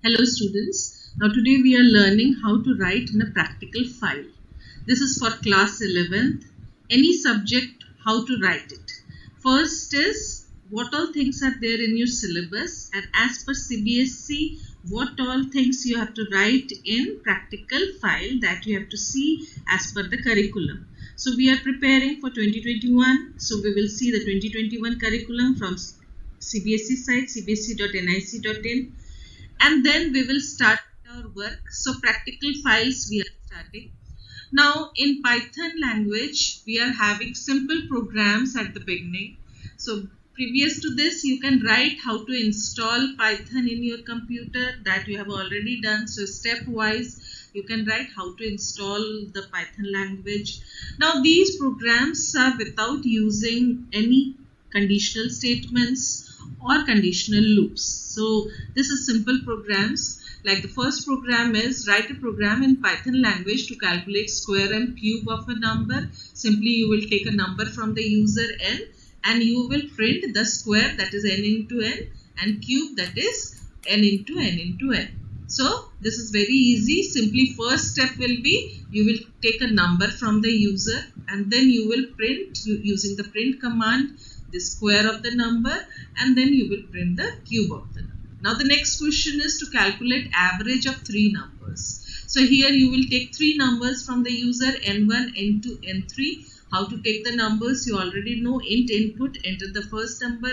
Hello students, now today we are learning how to write in a practical file. This is for class 11th, any subject, how to write it. First is what all things are there in your syllabus, and as per CBSE, what all things you have to write in practical file that you have to see as per the curriculum. So we are preparing for 2021, so we will see the 2021 curriculum from CBSE site, cbse.nic.in, and then we will start our work. So practical files we are starting. Now in Python language, we are having simple programs at the beginning. So previous to this, you can write how to install Python in your computer, that you have already done. So stepwise, you can write how to install the Python language. Now these programs are without using any conditional statements or conditional loops. So this is simple programs. Like the first program is write a program in Python language to calculate square and cube of a number. Simply you will take a number from the user n and you will print the square, that is n into n, and cube, that is n into n into n. So this is very easy. Simply first step will be you will take a number from the user and then you will print using the print command the square of the number, and then you will print the cube of the number. Now the next question is to calculate average of three numbers. So here you will take three numbers from the user n1, n2, n3. How to take the numbers you already know. Int input, enter the first number.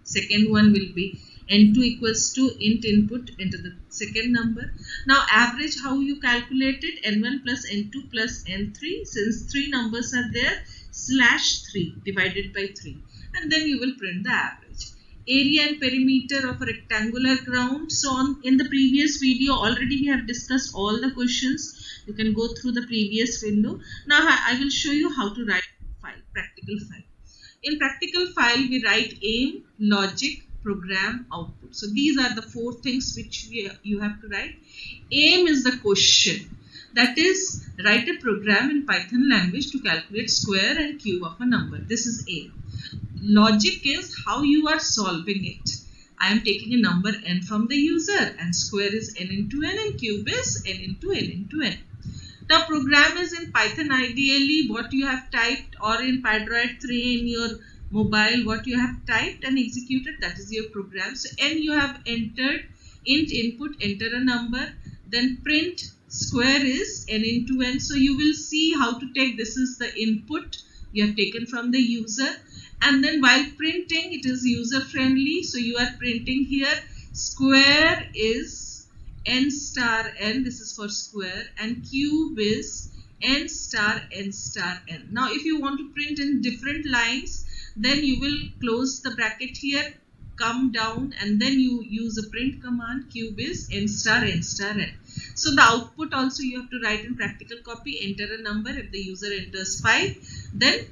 Second one will be n2 equals to int input, enter the second number. Now average, how you calculate it? n1 plus n2 plus n3. Since three numbers are there, slash 3 divided by 3. And then you will print the average. Area and perimeter of a rectangular ground. So in the previous video already we have discussed all the questions. You can go through the previous window. Now I will show you how to write file, practical file. In practical file we write aim, logic, program, output. So these are the four things which you have to write. Aim is the question. That is, write a program in Python language to calculate square and cube of a number. This is aim. Logic is how you are solving it. I am taking a number n from the user and square is n into n and cube is n into n into n. The program is in Python, ideally what you have typed, or in Pydroid 3 in your mobile what you have typed and executed, that is your program. So n you have entered, int input, enter a number, then print square is n into n. So you will see how to take, this is the input you have taken from the user, and then while printing it is user friendly. So you are printing here square is n star n, this is for square, and cube is n star n star n. Now if you want to print in different lines, then you will close the bracket here, come down, and then you use a print command, cube is n star n star n. So the output also you have to write in practical copy, enter a number. If the user enters 5, then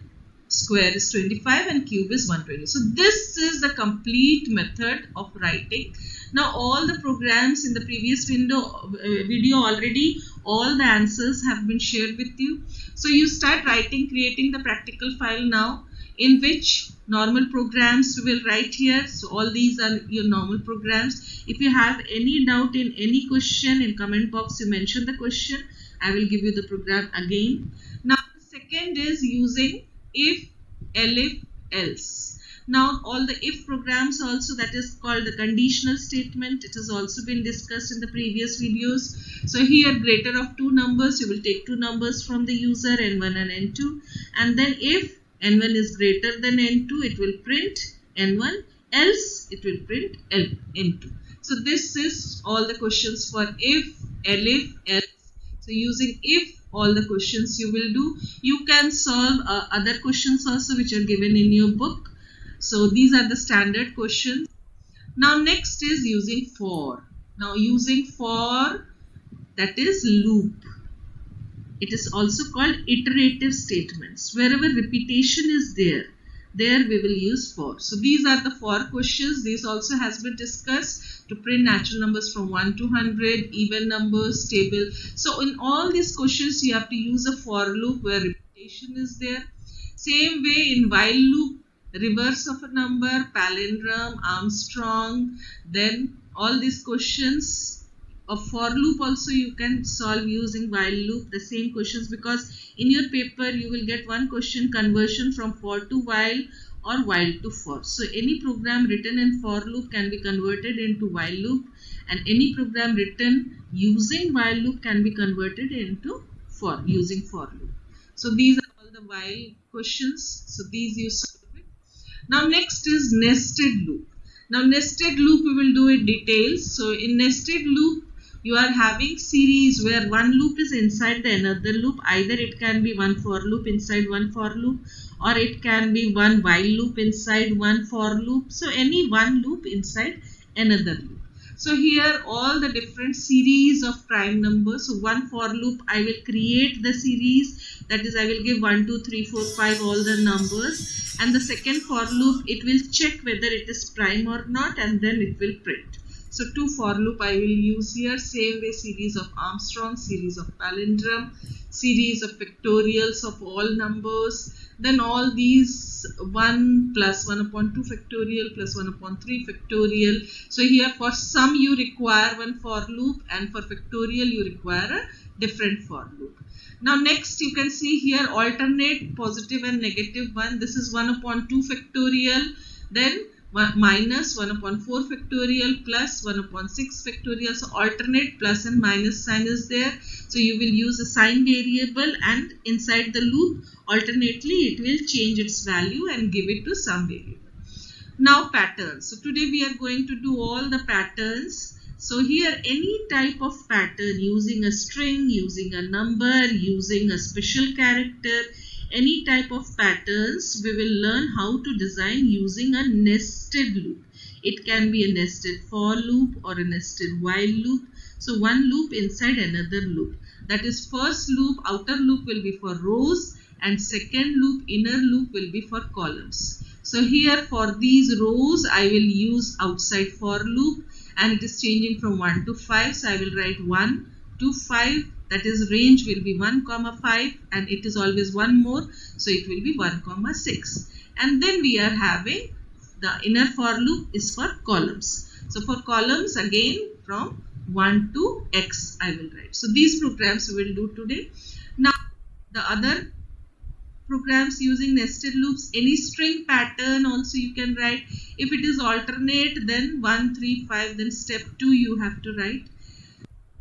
square is 25 and cube is 120. So this is the complete method of writing. Now all the programs in the previous video already, all the answers have been shared with you. So you start writing, creating the practical file now, in which normal programs we will write here. So all these are your normal programs. If you have any doubt in any question, in comment box you mention the question, I will give you the program again. Now the second is using if, elif, else. Now all the if programs also, that is called the conditional statement. It has also been discussed in the previous videos. So here greater of two numbers, you will take two numbers from the user, n1 and n2, and then if n1 is greater than n2, it will print n1, else it will print n2. So this is all the questions for if, elif, else. So using if, all the questions you will do. You can solve other questions also which are given in your book. So these are the standard questions. Now next is using for. Now using for, that is loop. It is also called iterative statements. Wherever repetition is there we will use for. So these are the for questions. This also has been discussed, to print natural numbers from 1 to 100, even numbers, table. So in all these questions you have to use a for loop where repetition is there. Same way in while loop, reverse of a number, palindrome, Armstrong, then all these questions a for loop also you can solve using while loop, the same questions, because in your paper you will get one question, conversion from for to while or while to for. So any program written in for loop can be converted into while loop, and any program written using while loop can be converted into for using for loop. So these are all the while questions. So these you solve it. Now next is nested loop. Now nested loop we will do in details. So in nested loop you are having series where one loop is inside the another loop. Either it can be one for loop inside one for loop, or it can be one while loop inside one for loop. So any one loop inside another loop. So here all the different series of prime numbers. So one for loop I will create the series, that is I will give 1, 2, 3, 4, 5 all the numbers, and the second for loop it will check whether it is prime or not, and then it will print. So two for loop I will use here, same way series of Armstrong, series of palindrome, series of factorials of all numbers, then all these 1 plus 1 upon 2 factorial plus 1 upon 3 factorial. So here for sum you require one for loop, and for factorial you require a different for loop. Now next you can see here alternate positive and negative 1. This is 1 upon 2 factorial, then minus 1 upon 4 factorial plus 1 upon 6 factorial. So alternate plus and minus sign is there. So you will use a sign variable, and inside the loop alternately it will change its value and give it to some variable. Now patterns. So today we are going to do all the patterns. So here any type of pattern using a string, using a number, using a special character, any type of patterns we will learn how to design using a nested loop. It can be a nested for loop or a nested while loop. So one loop inside another loop. That is, first loop, outer loop will be for rows, and second loop, inner loop will be for columns. So here for these rows I will use outside for loop, and it is changing from 1 to 5. So I will write 1 to 5. That is, range will be 1, 5, and it is always one more, so it will be 1, 6. And then we are having the inner for loop is for columns. So for columns again from 1 to x I will write. So these programs we will do today. Now the other programs using nested loops, any string pattern also you can write. If it is alternate, then 1, 3, 5, then step 2 you have to write.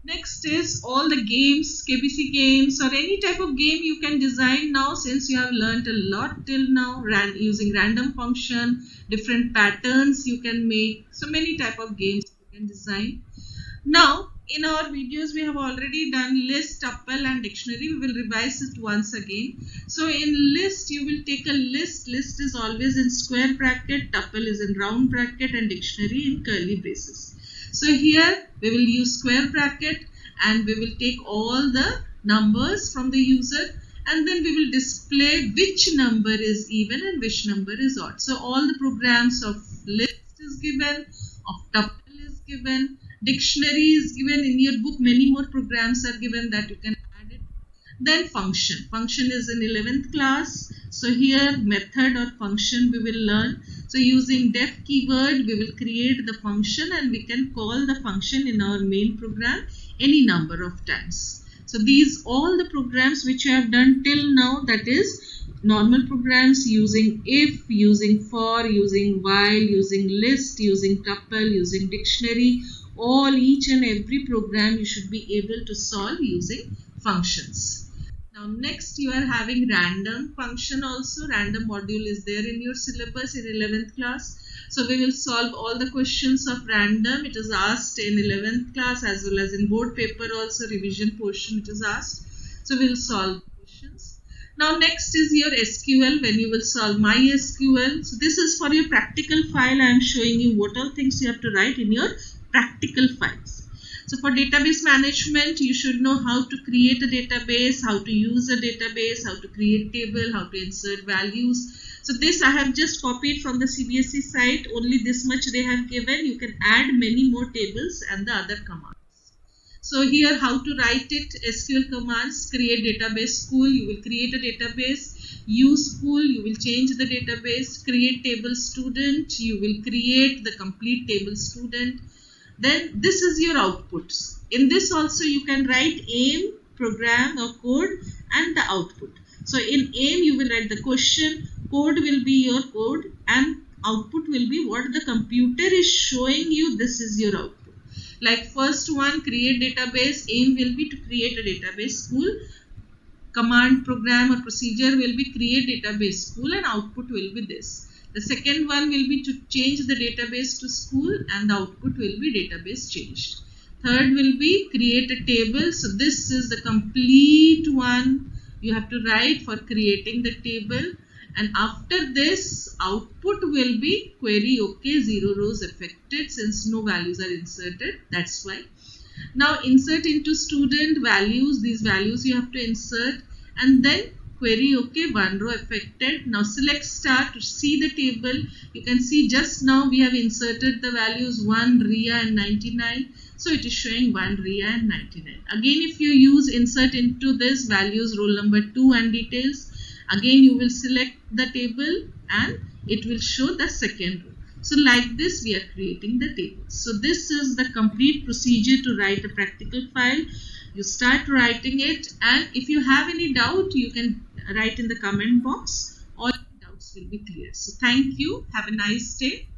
Next is all the games, KBC games or any type of game you can design now, since you have learnt a lot till now, using random function, different patterns you can make. So many type of games you can design. Now in our videos we have already done list, tuple and dictionary. We will revise it once again. So in list you will take a list. List is always in square bracket, tuple is in round bracket, and dictionary in curly braces. So here we will use square bracket, and we will take all the numbers from the user, and then we will display which number is even and which number is odd. So all the programs of list is given, of tuple is given, dictionary is given. In your book many more programs are given that you can add it. Then function. Function is in 11th class. So here method or function we will learn. So using def keyword we will create the function, and we can call the function in our main program any number of times. So these all the programs which you have done till now, that is normal programs using if, using for, using while, using list, using tuple, using dictionary, all each and every program you should be able to solve using functions. Now next you are having random function also. Random module is there in your syllabus in 11th class. So we will solve all the questions of random. It is asked in 11th class as well as in board paper also, revision portion it is asked. So we will solve questions. Now next is your SQL, when you will solve MySQL. So this is for your practical file. I am showing you what all things you have to write in your practical files. So for database management, you should know how to create a database, how to use a database, how to create table, how to insert values. So this I have just copied from the CBSE site. Only this much they have given. You can add many more tables and the other commands. So here how to write it, SQL commands, create database school, you will create a database, use school, you will change the database, create table student, you will create the complete table student. Then this is your outputs. In this also you can write aim, program or code and the output. So in aim you will write the question, code will be your code and output will be what the computer is showing you. This is your output. Like first one, create database, aim will be to create a database school. Command, program or procedure will be create database school and output will be this. The second one will be to change the database to school and the output will be database changed. Third will be create a table. So this is the complete one you have to write for creating the table. And after this, output will be query OK, 0 rows affected since no values are inserted. That's why. Now insert into student values. These values you have to insert and then query OK, 1 row affected. Now select star to see the table. You can see just now we have inserted the values 1, Ria and 99. So it is showing 1, Ria and 99. Again, if you use insert into this values roll number 2 and details, again you will select the table and it will show the second row. So like this we are creating the table. So this is the complete procedure to write a practical file. You start writing it and if you have any doubt you can write in the comment box. All doubts will be clear. So thank you. Have a nice day.